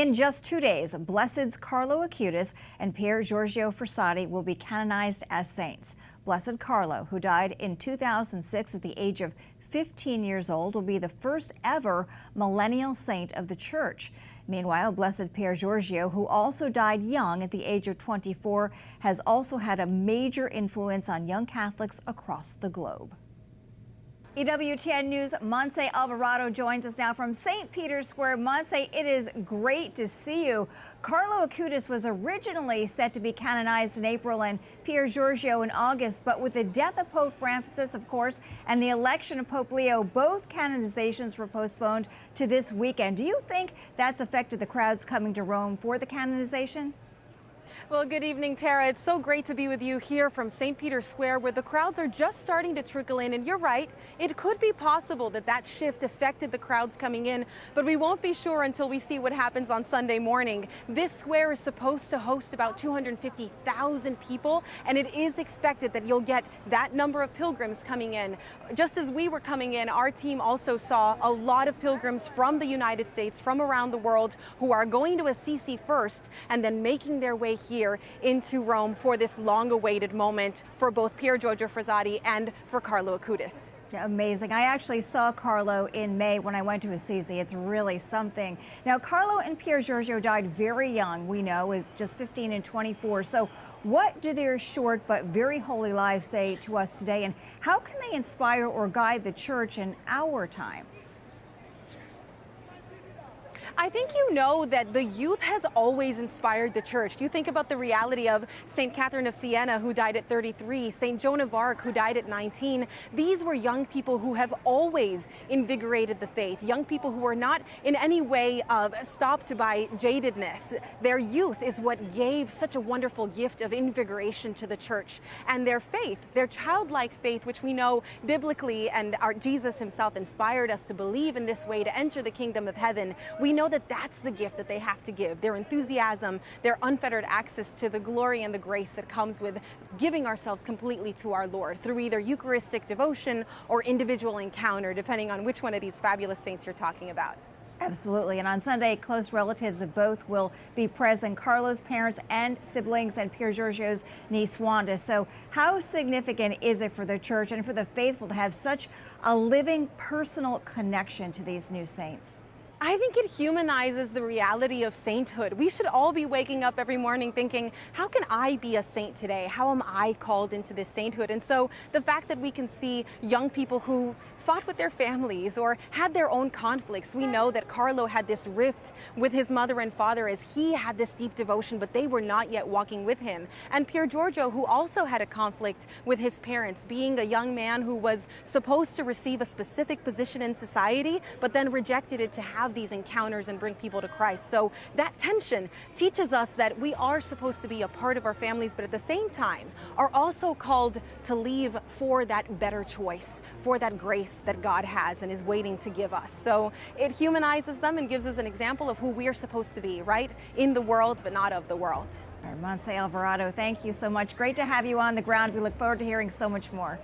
In just 2 days, Blessed's Carlo Acutis and Pier Giorgio Frassati will be canonized as saints. Blessed Carlo, who died in 2006 at the age of 15 years old, will be the first ever millennial saint of the Church. Meanwhile, Blessed Pier Giorgio, who also died young at the age of 24, has also had a major influence on young Catholics across the globe. EWTN News' Montse Alvarado joins us now from St. Peter's Square. Montse, it is great to see you. Carlo Acutis was originally set to be canonized in April and Pier Giorgio in August, but with the death of Pope Francis, of course, and the election of Pope Leo, both canonizations were postponed to this weekend. Do you think that's affected the crowds coming to Rome for the canonization? Well, good evening, Tara. It's so great to be with you here from St. Peter's Square, where the crowds are just starting to trickle in. And you're right, it could be possible that that shift affected the crowds coming in, but we won't be sure until we see what happens on Sunday morning. This square is supposed to host about 250,000 people, and it is expected that you'll get that number of pilgrims coming in. Just as we were coming in, our team also saw a lot of pilgrims from the United States, from around the world, who are going to Assisi first and then making their way here into Rome for this long-awaited moment for both Pier Giorgio Frassati and for Carlo Acutis. Yeah, amazing. I actually saw Carlo in May when I went to Assisi. It's really something. Now, Carlo and Pier Giorgio died very young, we know, is just 15 and 24. So what do their short but very holy lives say to us today, and how can they inspire or guide the Church in our time? I think you know that the youth has always inspired the Church. You think about the reality of St. Catherine of Siena, who died at 33, St. Joan of Arc, who died at 19. These were young people who have always invigorated the faith, young people who were not in any way stopped by jadedness. Their youth is what gave such a wonderful gift of invigoration to the Church. And their faith, their childlike faith, which we know biblically, and our Jesus himself inspired us to believe in this way to enter the kingdom of heaven. We know that that's the gift that they have to give, their enthusiasm, their unfettered access to the glory and the grace that comes with giving ourselves completely to our Lord through either Eucharistic devotion or individual encounter, depending on which one of these fabulous saints you're talking about. Absolutely. And on Sunday, close relatives of both will be present, Carlo's parents and siblings and Pier Giorgio's niece Wanda. So how significant is it for the Church and for the faithful to have such a living personal connection to these new saints? I think it humanizes the reality of sainthood. We should all be waking up every morning thinking, how can I be a saint today? How am I called into this sainthood? And so the fact that we can see young people who fought with their families or had their own conflicts. We know that Carlo had this rift with his mother and father as he had this deep devotion, but they were not yet walking with him. And Pier Giorgio, who also had a conflict with his parents, being a young man who was supposed to receive a specific position in society, but then rejected it to have these encounters and bring people to Christ. So that tension teaches us that we are supposed to be a part of our families, but at the same time are also called to leave for that better choice, for that grace that God has and is waiting to give us. So it humanizes them and gives us an example of who we are supposed to be, right? In the world, but not of the world. Montse Alvarado, thank you so much. Great to have you on the ground. We look forward to hearing so much more.